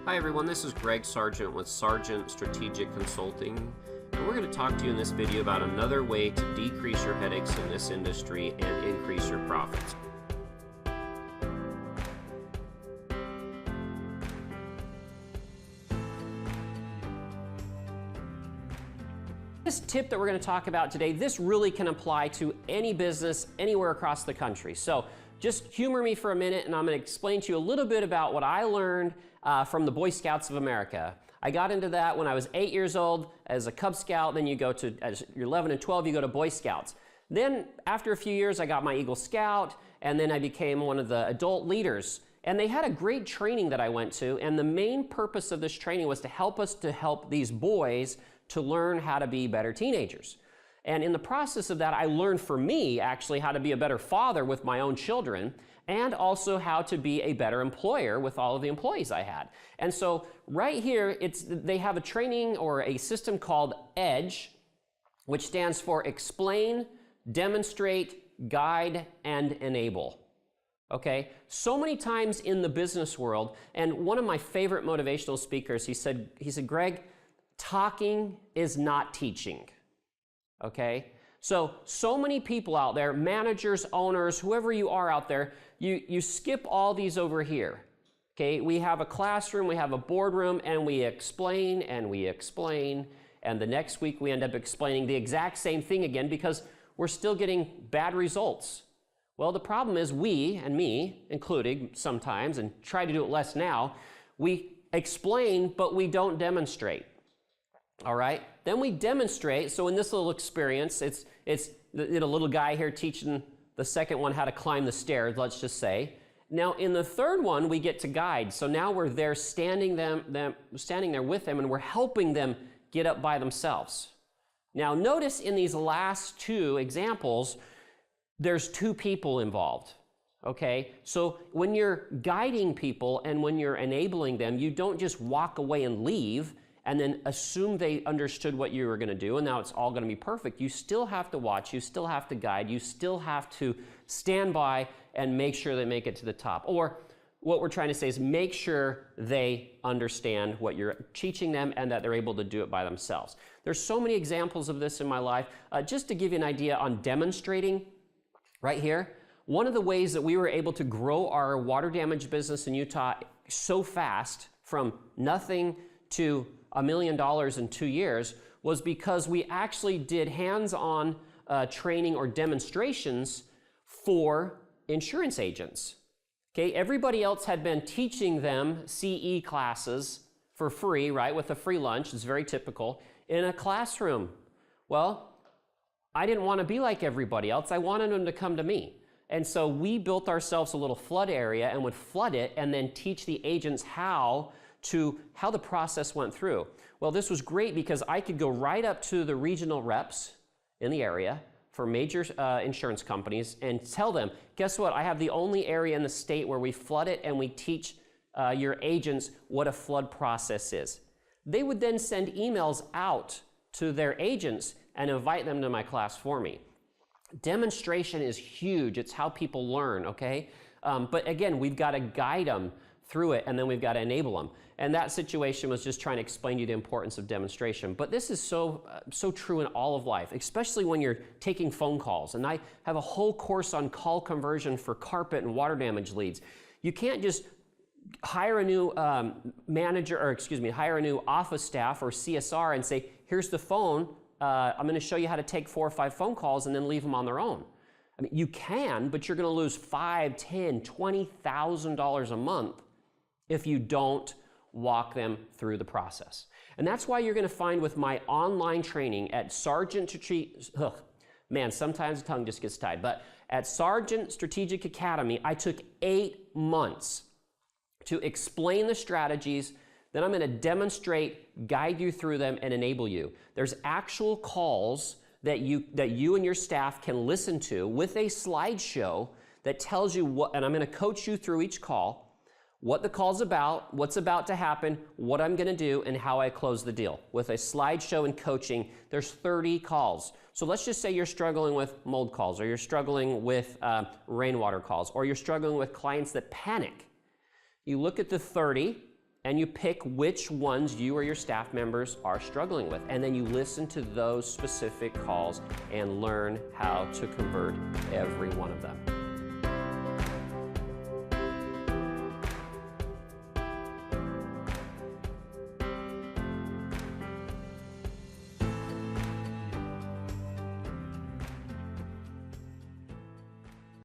Hi everyone, this is Gregg Sargent with Sargent Strategic Consulting, and we're going to talk to you in this video about another way to decrease your headaches in this industry and increase your profits. This tip that we're going to talk about today, this really can apply to any business anywhere across the country. So just humor me for a minute and I'm going to explain to you a little bit about what I learned from the Boy Scouts of America. I got into that when I was 8 years old as a Cub Scout. Then you go to, as you're 11 and 12, you go to Boy Scouts. Then after a few years, I got my Eagle Scout, and then I became one of the adult leaders. And they had a great training that I went to, and the main purpose of this training was to help these boys to learn how to be better teenagers. And in the process of that, I learned for me actually how to be a better father with my own children, and also how to be a better employer with all of the employees I had. And so right here, they have a training or a system called EDGE, which stands for Explain, Demonstrate, Guide, and Enable. Okay, so many times in the business world, and one of my favorite motivational speakers, he said, Greg, talking is not teaching. Okay, so many people out there, managers, owners, whoever you are out there, you skip all these over here. Okay, we have a classroom, we have a boardroom, and we explain, and the next week we end up explaining the exact same thing again because we're still getting bad results. Well, the problem is we, and me included sometimes, and try to do it less now, we explain, but we don't demonstrate. All right, then we demonstrate. So in this little experience, it's the little guy here teaching the second one how to climb the stairs, let's just say. Now in the third one, we get to guide. So now we're there standing there with them, and we're helping them get up by themselves. Now notice in these last two examples, there's two people involved. Okay, so when you're guiding people and when you're enabling them, you don't just walk away and leave and then assume they understood what you were going to do and now it's all going to be perfect. You still have to watch, you still have to guide, you still have to stand by and make sure they make it to the top. Or what we're trying to say is make sure they understand what you're teaching them and that they're able to do it by themselves. There's so many examples of this in my life. Just to give you an idea on demonstrating, right here, one of the ways that we were able to grow our water damage business in Utah so fast from nothing to $1 million in 2 years was because we actually did hands-on training or demonstrations for insurance agents. Okay, everybody else had been teaching them CE classes for free, right, with a free lunch, it's very typical, in a classroom. Well, I didn't want to be like everybody else, I wanted them to come to me. And so we built ourselves a little flood area and would flood it and then teach the agents how the process went through. Well, this was great because I could go right up to the regional reps in the area for major insurance companies and tell them, guess what? I have the only area in the state where we flood it and we teach your agents what a flood process is. They would then send emails out to their agents and invite them to my class for me. Demonstration is huge. It's how people learn, okay? But again, we've got to guide them through it, and then we've got to enable them. And that situation was just trying to explain to you the importance of demonstration. But this is so true in all of life, especially when you're taking phone calls. And I have a whole course on call conversion for carpet and water damage leads. You can't just hire a new hire a new office staff or CSR and say, here's the phone, I'm going to show you how to take 4 or 5 phone calls and then leave them on their own. I mean, you can, but you're going to lose $5,000, $10,000, $20,000 a month if you don't walk them through the process. And that's why you're going to find with my online training at sometimes the tongue just gets tied, but at Sargent Strategic Academy, I took 8 months to explain the strategies. Then I'm going to demonstrate, guide you through them, and enable you. There's actual calls that you and your staff can listen to with a slideshow that tells you what, and I'm going to coach you through each call, what the call's about, what's about to happen, what I'm going to do, and how I close the deal. With a slideshow and coaching, there's 30 calls. So let's just say you're struggling with mold calls, or you're struggling with rainwater calls, or you're struggling with clients that panic. You look at the 30, and you pick which ones you or your staff members are struggling with. And then you listen to those specific calls and learn how to convert every one of them.